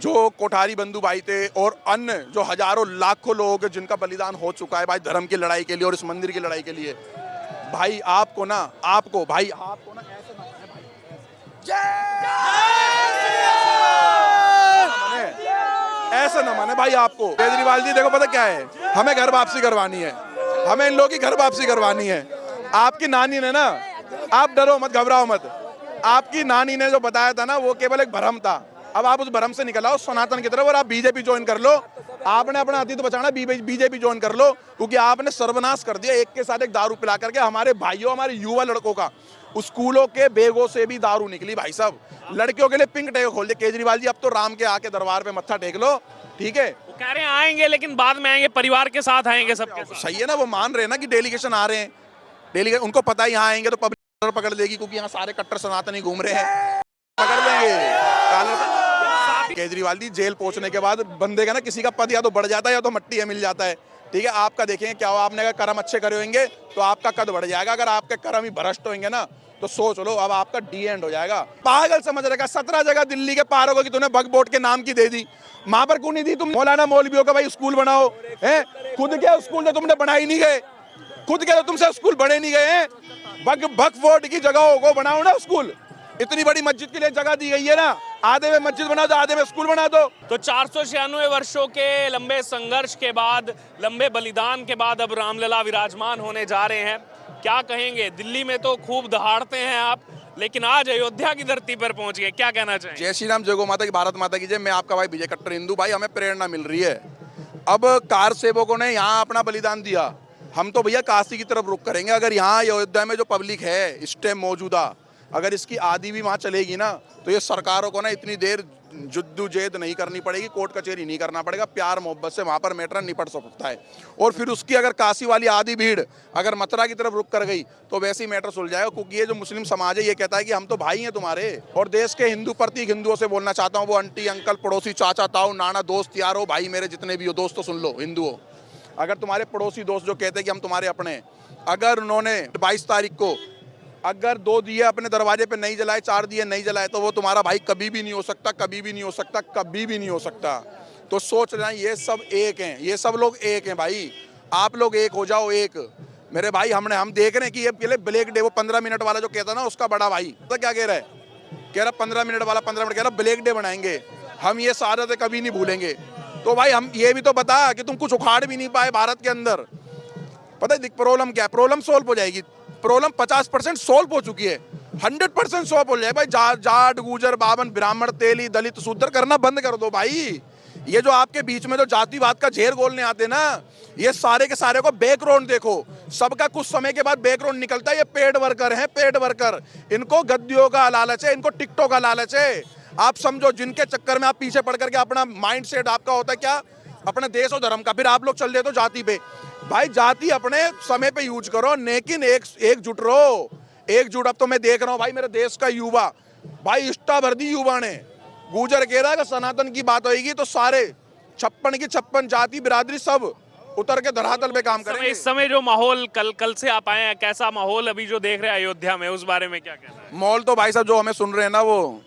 जो कोठारी बंधु भाई थे और अन्य जो हजारों लाखों लोग जिनका बलिदान हो चुका है भाई धर्म की लड़ाई के लिए और इस मंदिर की लड़ाई के लिए, भाई आपको ना ऐसे ना माने भाई, ऐसे ना माने भाई आपको। केजरीवाल जी देखो पता क्या है, हमें घर वापसी करवानी है, हमें इन लोगों की घर वापसी करवानी है। आपकी नानी ने ना, आप डरो मत, घबराओ मत, आपकी नानी ने जो बताया था ना वो केवल एक भ्रम था। अब आप उस भ्रम से निकल आओ सनातन की तरफ और आप बीजेपी ज्वाइन कर लो। आपने अपना अतीत बचाना, बीजेपी ज्वाइन कर लो, क्योंकि आपने सर्वनाश कर दिया एक के साथ एक दारू पिला करके हमारे भाइयों, हमारे युवा लड़कों का। स्कूलों के बैगों से भी दारू निकली भाई साहब, लड़कियों के लिए पिंक टैग खोल दिया। केजरीवाल जी अब तो राम के आके दरबार पे मत्था टेक लो, ठीक है। वो कह रहे हैं आएंगे लेकिन बाद में आएंगे, परिवार के साथ आएंगे, सबके साथ। सही है ना, वो मान रहे हैं ना कि डेलीगेशन आ रहे हैं, डेलीगेशन उनको पता है यहाँ आएंगे तो पब्लिक पकड़ देगी, क्योंकि यहाँ सारे कट्टर सनातनी घूम रहे हैं, पकड़ लेंगे। केजरीवाल जी जेल पहुंचने के बाद बंदे का ना किसी का पद या तो बढ़ जाता है या तो मट्टी है मिल जाता है, ठीक है। आपका देखेंगे क्या हो, आपने अगर कर्म अच्छे करे होंगे तो आपका कद बढ़ जाएगा, अगर आपके कर्म ही भ्रष्ट होंगे ना तो सोच लो अब आपका डी एंड हो जाएगा। पागल समझ रखा, 17 जगह दिल्ली के पार्कों की तूने बग बोट के नाम की दे दी, वहां पर क्यों नहीं दी तुम? मौलाना मौलवियों का भाई स्कूल बनाओ, है खुद के स्कूल तो तुमने बना ही नहीं गए, खुद के तो तुमसे स्कूल बने नहीं गए हैं। बग बोट की जगहों को बनाओ ना स्कूल, इतनी बड़ी मस्जिद के लिए जगह दी गई है ना, आधे में मस्जिद बना दो, आधे में स्कूल बना दो। तो 496 वर्षों के लंबे संघर्ष के बाद, लंबे बलिदान के बाद अब रामलला विराजमान होने जा रहे हैं। क्या कहेंगे? दिल्ली में तो खूब दहाड़ते हैं आप, लेकिन आज अयोध्या की धरती पर पहुंच गए, क्या कहना चाहेंगे? जय श्री राम, जय गौ माता की, भारत माता की जय। मैं आपका भाई विजय कट्टर हिंदू। भाई हमें प्रेरणा मिल रही है, अब कार सेवकों ने यहाँ अपना बलिदान दिया, हम तो भैया काशी की तरफ रुख करेंगे। अगर यहाँ अयोध्या में जो पब्लिक है इस टाइम मौजूदा, अगर इसकी आदि भी वहाँ चलेगी ना तो ये सरकारों को ना इतनी देर जद्दोजहद नहीं करनी पड़ेगी, कोर्ट कचहरी नहीं करना पड़ेगा, प्यार मोहब्बत से वहाँ पर मैटर निपट सकता है। और फिर उसकी अगर काशी वाली आधी भीड़ अगर मथुरा की तरफ रुक कर गई तो वैसे ही मैटर सुलझ जाएगा, क्योंकि ये जो मुस्लिम समाज है ये कहता है कि हम तो भाई हैं तुम्हारे। और देश के हिंदू प्रतीक हिंदुओं से बोलना चाहता हूँ, वो आंटी अंकल पड़ोसी चाचा ताऊ नाना दोस्त यार हो, भाई मेरे जितने भी हो दोस्त, तो सुन लो हिंदुओं, अगर तुम्हारे पड़ोसी दोस्त जो कहते हैं कि हम तुम्हारे अपने, अगर उन्होंने 22 तारीख को अगर 2 दिए अपने दरवाजे पे नहीं जलाए, 4 दिए नहीं जलाए, तो वो तुम्हारा भाई कभी भी नहीं हो सकता, कभी भी नहीं हो सकता, कभी भी नहीं हो सकता। तो सोच रहे हैं ये सब एक हैं, ये सब लोग एक हैं भाई, आप लोग एक हो जाओ एक मेरे भाई। हम देख रहे हैं कि ये पहले ब्लैक डे, वो 15 मिनट वाला जो कहता ना उसका बड़ा भाई तो क्या कह रहा है, कह रहा 15 मिनट वाला 15 मिनट कह रहा ब्लैक डे बनाएंगे, हम ये शहादतें कभी नहीं भूलेंगे। तो भाई हम ये भी तो बता कि तुम कुछ उखाड़ भी नहीं पाए भारत के अंदर। पता है प्रॉब्लम क्या है? प्रॉब्लम सोल्व हो जाएगी, प्रॉब्लम 50% सोल्व हो चुकी है, 100% सोल्व हो जाए भाई। जाट गुजर बावन ब्राह्मण तेली दलित शूद्र करना बंद कर दो भाई। ये जो आपके बीच में जो जातिवाद का झेर घोलने आते ना, ये सारे के सारे को बैकग्राउंड देखो, सबका कुछ समय के बाद बैकग्राउंड निकलता है। ये पेड वर्कर हैं, पेड वर्कर, इनको गद्दियों का लालच है, इनको टिकटॉक का लालच है। आप समझो जिनके चक्कर में आप पीछे पड़ करके अपना माइंड सेट आपका होता है क्या, अपने देश और धर्म का, फिर आप लोग चल देते हो जाति पे। भाई जाति अपने समय पे यूज करो, लेकिन एकजुट रहो, एकजुट। अब तो मैं देख रहा हूँ भाई मेरे देश का युवा भाई इंस्टा भर दी युवा ने, गुजर कह रहा है कि सनातन की बात होगी तो सारे 56 की 56 जाति बिरादरी सब उतर के धरातल पे काम करेंगे। इस समय जो माहौल कल से आप आए हैं, कैसा माहौल अभी जो देख रहे हैं अयोध्या में, उस बारे में क्या कहना है? माहौल तो भाई साहब जो हमें सुन रहे हैं ना, वो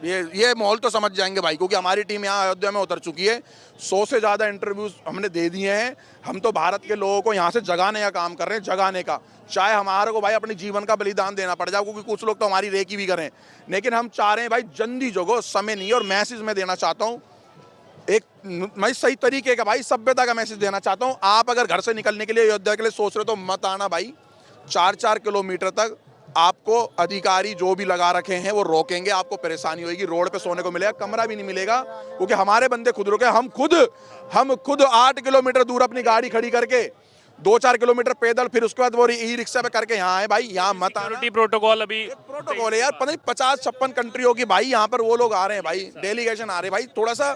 ये माहौल तो समझ जाएंगे भाई, क्योंकि हमारी टीम यहाँ अयोध्या में उतर चुकी है। 100 से ज़्यादा इंटरव्यूज हमने दे दिए हैं। हम तो भारत के लोगों को यहाँ से जगाने का काम कर रहे हैं, जगाने का, चाहे हमारे को भाई अपने जीवन का बलिदान देना पड़ जाए, क्योंकि कुछ लोग तो हमारी रेकी भी करें, लेकिन हम चाह रहे हैं भाई जल्दी जगो, समय नहीं है। और मैसेज मैं देना चाहता हूँ एक, मैं सही तरीके का भाई सभ्यता का मैसेज देना चाहता हूँ। आप अगर घर से निकलने के लिए अयोध्या के लिए सोच रहे हो तो मत आना भाई। 4-4 किलोमीटर तक आपको अधिकारी जो भी लगा रखे हैं वो रोकेंगे, आपको परेशानी होगी, रोड पे सोने को मिलेगा, कमरा भी नहीं मिलेगा, क्योंकि हमारे बंदे खुद रुके। हम खुद 8 किलोमीटर दूर अपनी गाड़ी खड़ी करके 2-4 किलोमीटर पैदल, फिर उसके बाद वो ई रिक्शा पे करके यहाँ आए भाई। यहाँ मत आना, प्रोटोकॉल अभी प्रोटोकॉल है यार, पता नहीं 50-56 कंट्रियों की भाई यहाँ पर वो लोग आ रहे हैं भाई, डेलीगेशन आ रहे हैं भाई। थोड़ा सा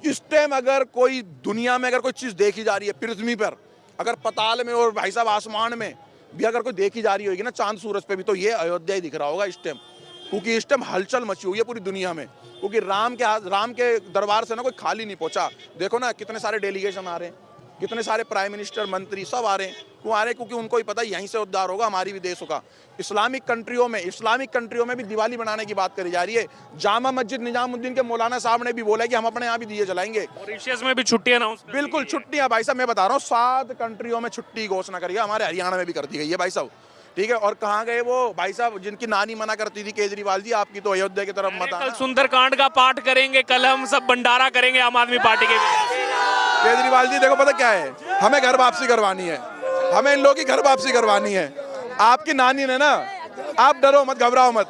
इस टाइम अगर कोई दुनिया में अगर कोई चीज देखी जा रही है पृथ्वी पर, अगर पताल में और भाई साहब आसमान में भी अगर कोई देखी जा रही होगी ना, चांद सूरज पे भी, तो ये अयोध्या ही दिख रहा होगा इस टाइम, क्योंकि इस टाइम हलचल मची हुई है पूरी दुनिया में, क्योंकि राम के दरबार से ना कोई खाली नहीं पहुंचा। देखो ना कितने सारे डेलीगेशन आ रहे हैं, कितने सारे प्राइम मिनिस्टर मंत्री सब आ रहे हैं। क्यों आ रहे हैं? क्योंकि उनको ही पता है यहीं से उद्धार होगा हमारी भी देश का। इस्लामिक कंट्रियों में भी दिवाली बनाने की बात करी जा रही है। जामा मस्जिद निजामुद्दीन के मौलाना साहब ने भी बोला है कि हम अपने यहाँ भी दिए जलाएंगे। मॉरिशस में भी छुट्टी अनाउंस कर दी बिल्कुल गई है। छुट्टियां भाई साहब, मैं बता रहा हूँ 7 कंट्रियों में छुट्टी घोषणा करी है। हमारे हरियाणा में भी कर दी गई है भाई साहब, ठीक है। और कहाँ गए वो भाई साहब जिनकी नानी मना करती थी, केजरीवाल जी आपकी तो अयोध्या की तरफ मत कल आना। सुंदरकांड का पाठ करेंगे, कल हम सब भंडारा करेंगे आम आदमी पार्टी के। केजरीवाल जी देखो पता क्या है, हमें घर वापसी करवानी है, हमें इन लोगों की घर वापसी करवानी है। आपकी नानी ने ना, आप डरो मत, घबराओ मत,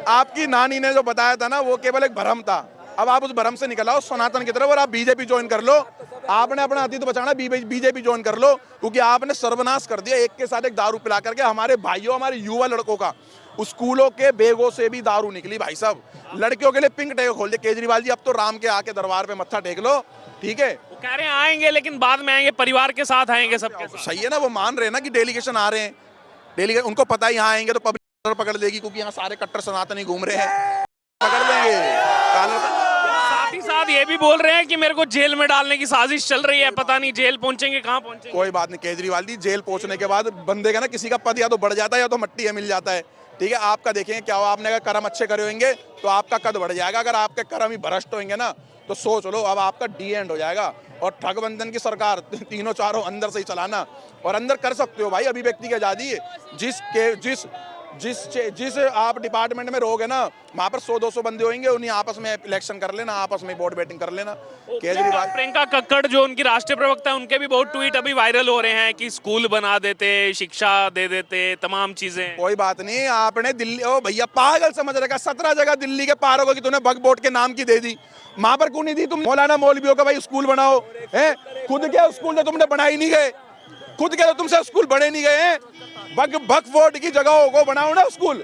आपकी नानी ने जो बताया था ना वो केवल एक भ्रम था। अब आप उस भ्रम से निकल आओ सनातन की तरफ और आप बीजेपी ज्वाइन कर लो। आपने अपना अतीत बचाना, बीजेपी ज्वाइन कर लो, क्योंकि आपने सर्वनाश कर दिया एक के साथ एक दारू पिला करके हमारे भाइयों, हमारे युवा लड़कों का। स्कूलों के बैगों से भी दारू निकली भाई साहब। लड़कियों के लिए पिंक टैग खोल दिया। केजरीवाल जी अब तो राम के आके दरबार पे मत्था टेक लो, ठीक है। वो कह रहे हैं आएंगे लेकिन बाद में आएंगे, परिवार के साथ आएंगे सबके साथ। सही है ना, वो मान रहे हैं ना कि डेलीगेशन आ रहे हैं। डेलीगेशन उनको पता है यहाँ आएंगे तो पब्लिक पकड़ लेगी, क्योंकि यहाँ सारे कट्टर सनातनी घूम रहे हैं, पकड़ लेंगे। साथ ही साथ ये भी बोल रहे हैं कि मेरे को जेल में डालने की साजिश चल रही है, पता नहीं जेल पहुंचेंगे कहाँ पहुंचेंगे। कोई बात नहीं केजरीवाल जी, जेल पहुंचने के बाद बंदे का ना किसी का पद या तो बढ़ जाता है या तो मट्टी है मिल जाता है, ठीक है। आपका देखेंगे क्या हो, आपने अगर कर्म अच्छे करे होंगे तो आपका कद बढ़ जाएगा। अगर आपके कर्म ही भ्रष्ट होंगे ना तो सोच लो अब आपका डी एंड हो जाएगा। और ठगबंधन की सरकार तीनों चारों अंदर से ही चलाना, और अंदर कर सकते हो भाई, अभिव्यक्ति की आजादी है। जिस आप डिपार्टमेंट में रहोगे ना वहां पर 100-200 बंदे होंगे, उन्हीं आपस में इलेक्शन कर लेना, आपस में वोट बैटिंग कर लेना। केजरीवाल, प्रियंका कक्कड़ जो उनकी राष्ट्रीय प्रवक्ता है, उनके भी बहुत ट्वीट अभी वायरल हो रहे हैं कि स्कूल बना देते, शिक्षा दे देते, तमाम चीजें। कोई बात नहीं, आपने दिल्ली, ओ भैया पागल समझ रखा, 17 जगह दिल्ली के पार्कों की तूने वक्फ बोर्ड के नाम की दे दी, वहां पर क्यों नहीं दी? तुम मौलाना मौलवियों का भाई स्कूल बनाओ, है खुद के स्कूल तो तुमने बनाई नहीं गए, खुद के तो तुमसे स्कूल बने नहीं गए हैं। वक्फ बोर्ड की जगहों को बनाओ ना स्कूल।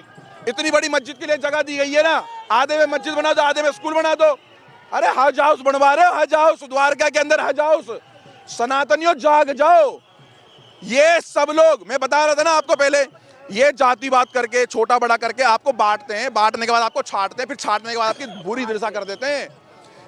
इतनी बड़ी मस्जिद के लिए जगह दी गई है ना, आधे में मस्जिद बना दो, आधे में स्कूल बना दो। अरे हज हाउस बनवा रहे हो, हज हाउस द्वारका के अंदर, हज हाउस। सनातनियों जाग जाओ। ये सब लोग, मैं बता रहा था ना आपको पहले, ये जातिवाद करके छोटा बड़ा करके आपको बांटते हैं, बांटने के बाद आपको छांटते हैं, फिर छांटने के बाद आपकी बुरी दशा कर देते हैं।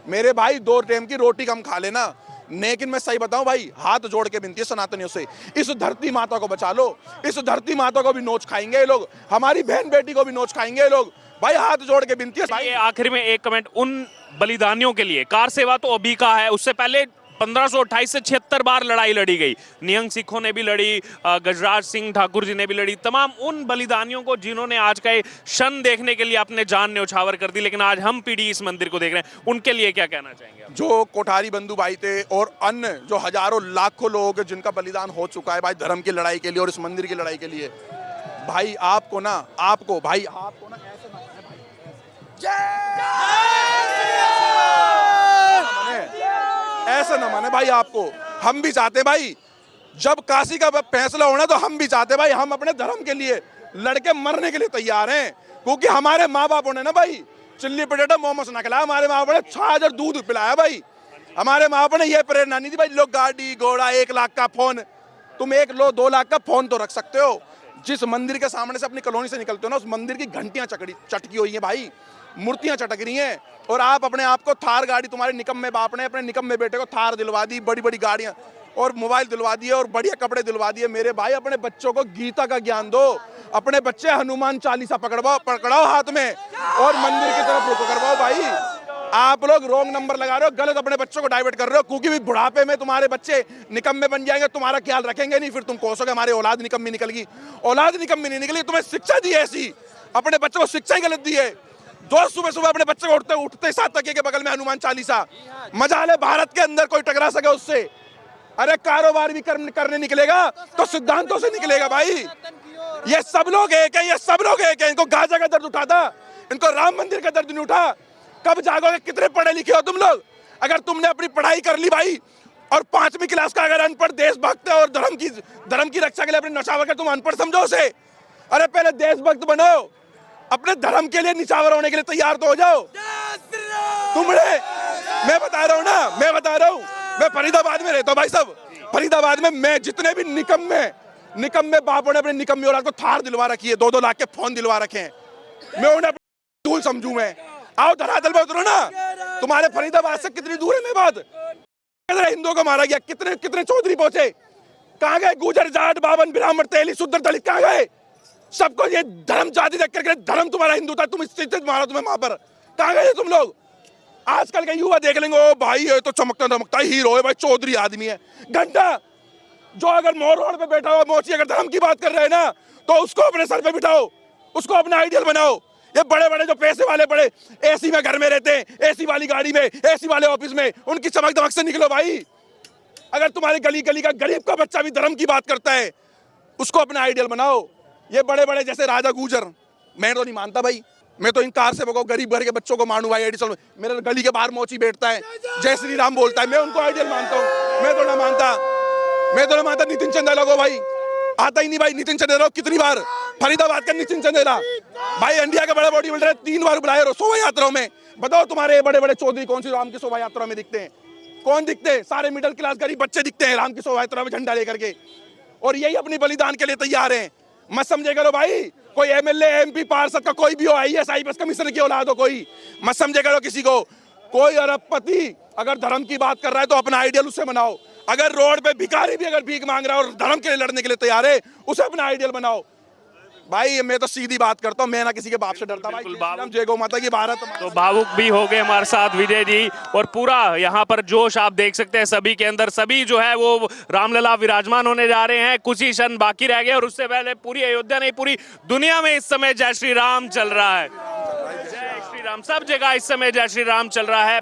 मेरे भाई 2 टाइम की रोटी कम खा लेना, लेकिन मैं सही बताऊं भाई, हाथ जोड़ के विनती है सनातनियों से, इस धरती माता को बचा लो। इस धरती माता को भी नोच खाएंगे ये लोग, हमारी बहन बेटी को भी नोच खाएंगे ये लोग। भाई हाथ जोड़ के विनती है भाई। ये आखिर में एक कमेंट उन बलिदानियों के लिए, कार सेवा तो अभी का है, उससे पहले 1528 से 76 बार लड़ाई लड़ी गई। निहंग सिखों ने भी लड़ी, गजराज सिंह ठाकुर जी ने भी लड़ी, तमाम उन बलिदानियों को जिन्होंने आज का ये क्षण देखने के लिए अपने जान न्यौछावर कर दी, लेकिन आज हम पीढ़ी इस मंदिर को देख रहे हैं, उनके लिए क्या कहना चाहेंगे आप? जो कोठारी बंधु भाई थे और अन्य जो हजारों लाखों लोग जिनका बलिदान हो चुका है भाई धर्म की लड़ाई के लिए और इस मंदिर की लड़ाई के लिए, भाई आपको ना ऐसा ना माने भाई आपको। हम भी चाहते भाई, जब काशी का फैसला होना तो हम भी चाहते भाई, हम अपने धर्म के लिए लड़के मरने के लिए तैयार हैं, क्योंकि हमारे माँ बापों ने ना भाई चिल्ली पटेटो मोमोस ना खिलाया, हमारे माँ बापों ने छाछ और दूध पिलाया भाई। हमारे माँ बापों ने ये प्रेरणा नहीं दी भाई लोग गाड़ी घोड़ा 1 लाख का फोन, तुम 1 2 लाख का फोन तो रख सकते हो। जिस मंदिर के सामने से अपनी कॉलोनी से निकलते हो ना, उस मंदिर की घंटियां चटकी हुई है भाई, मूर्तियां चटक रही हैं, और आप अपने आप को थार गाड़ी, तुम्हारे निकम्मे बाप ने अपने निकम्मे बेटे को थार दिलवा दी, बड़ी बड़ी गाड़ियां और मोबाइल दिलवा दिए और बढ़िया कपड़े दिलवा दिए। मेरे भाई अपने बच्चों को गीता का ज्ञान दो, अपने बच्चे हनुमान चालीसा पकड़ाओ हाथ में और मंदिर की तरफ रुको करवाओ भाई। आप लोग रॉन्ग नंबर लगा रहे हो, गलत अपने बच्चों को डाइवर्ट कर रहे हो, क्योंकि भी बुढ़ापे में तुम्हारे बच्चे निकम्मे बन जाएंगे, तुम्हारा ख्याल रखेंगे नहीं, फिर तुम कोसोगे हमारी औलाद निकम्मी निकल गई। औलाद निकम्मी नहीं निकली, तुम्हें शिक्षा दी ऐसी, अपने बच्चों को शिक्षा ही गलत दी है। दोस्त सुबह अपने बच्चे को उठते साथ तकिए के बगल में हनुमान चालीसा, मजा ले भारत के अंदर कोई टकरा सके उससे। अरे कारोबार भी करने निकलेगा तो सिद्धांतों से निकलेगा भाई। ये सब लोग एक है, ये सब लोग एक है। इनको गाजा का दर्द उठाता, इनको राम मंदिर का दर्द नहीं उठा। कब जागोगे? कितने पढ़े लिखे हो तुम लोग? अगर तुमने अपनी पढ़ाई कर ली भाई और 5वीं क्लास का अगर अनपढ़ देशभक्त है और धर्म की रक्षा के लिए अपने नौछावर कर, तुम अनपढ़ समझो उसे? अरे पहले देशभक्त बनो, अपने धर्म के लिए निछावर होने के लिए तैयार तो हो जाओ। तुमने, मैं बता रहा हूँ, मैं फरीदाबाद में रहता हूँ भाई साहब, फरीदाबाद में मैं जितने भी निकम्मे बापों ने अपने निकम्मी औलाद को थार दिलवा रखी है, 2-2 लाख के फोन दिलवा रखे हैं, मैं उन्हें टूल समझू। मैं आओ धरातल पे उतरो ना, तुम्हारे फरीदाबाद से कितनी दूर है मैं बात हिंदुओं को मारा गया, कितने कितने चौधरी पहुंचे, कहां गए गुजर जाट बावन ब्राह्मण तेली शूद्र दलित, कहां गए? सबको ये धर्म जाति देख करके, धर्म तुम्हारा हिंदू था, तुम इससे मारा तुम्हें वहां पर, कहां गए तुम लोग? आजकल के युवा देख लेंगे, ओ भाई ये तो चमकता धमकता हीरो है भाई, चौधरी आदमी है। घंटा जो अगर मोर रोड पे बैठा हो मोची अगर धर्म की बात कर रहे हैं ना, तो उसको अपने सर पे बिठाओ, उसको अपना आइडियल बनाओ। ये बड़े बड़े जो पैसे वाले बड़े एसी में घर में रहते हैं, एसी वाली गाड़ी में, एसी वाले ऑफिस में, उनकी चमक दमक से निकलो भाई। अगर तुम्हारे गली गली का गरीब का बच्चा भी धर्म की बात करता है, उसको अपना आइडियल बनाओ। ये बड़े बड़े जैसे राजा गुजर, मैं तो नहीं मानता भाई, मैं तो इन कार से भगाओ गरीब घर के बच्चों को मानू भाई। एडिशन मेरे गली के बाहर मोची बैठता है, जय श्री राम बोलता है, मैं उनको आइडियल मानता हूँ। मैं तो ना मानता नितिन चंदेला को भाई, आता ही नहीं भाई नितिन चंदेला। कितनी बार फरीदाबाद का नितिन चंदेला भाई, इंडिया के बड़े बॉडी बिल्डर 3 बार बुलाए शोभा यात्राओं में। बताओ तुम्हारे बड़े बड़े चौधरी कौन सी राम की शोभा यात्रा में दिखते हैं? कौन दिखते हैं? सारे मिडिल क्लास गरीब बच्चे दिखते हैं राम की शोभा यात्रा में झंडा लेकर के, और यही अपनी बलिदान के लिए तैयार हैं। मत समझे करो भाई कोई एमएलए एमपी पार्षद का कोई भी हो, आईएएस आईपीएस कमिश्नर की औलाद हो कोई, मत समझे करो किसी को। कोई अरबपति अगर धर्म की बात कर रहा है तो अपना आइडियल उससे बनाओ। अगर रोड पे भिखारी भी अगर भीख मांग रहा है और धर्म के लिए लड़ने के लिए तैयार है, उसे अपना आइडियल बनाओ भाई। मैं तो सीधी बात करता हूँ, मैं ना किसी के बाप से डरता भाई। जय गौ माता की, भारत। तो भावुक भी हो गए हमारे साथ विजय जी, और पूरा यहाँ पर जोश आप देख सकते हैं सभी के अंदर। सभी जो है वो रामलला विराजमान होने जा रहे हैं, कुछ ही क्षण बाकी रह गए और उससे पहले पूरी अयोध्या नहीं पूरी दुनिया में इस समय जय श्री राम चल रहा है। जय श्री राम, सब जगह इस समय जय श्री राम चल रहा है।